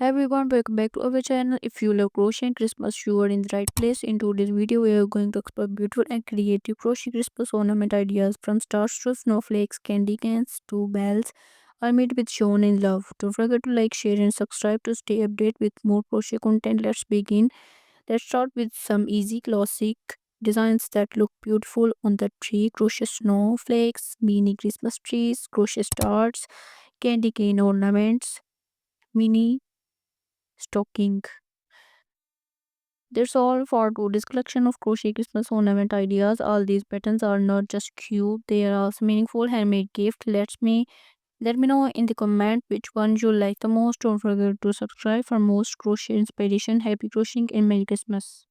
Hey everyone, welcome back to our channel. If you love crochet and Christmas, you are in the right place. In today's video, we are going to explore beautiful and creative crochet Christmas ornament ideas from stars to snowflakes, candy canes to bells, all made with shown in love. Don't forget to like, share, and subscribe to stay updated with more crochet content. Let's begin. Let's start with some easy classic designs that look beautiful on the tree. Crochet snowflakes, mini Christmas trees, crochet stars, candy cane ornaments, mini stocking. That's all for today's collection of crochet Christmas ornament ideas. All these patterns are not just cute; they are also meaningful handmade gift. Let me know in the comment which one you like the most. Don't forget to subscribe for most crochet inspiration. Happy crocheting and Merry Christmas.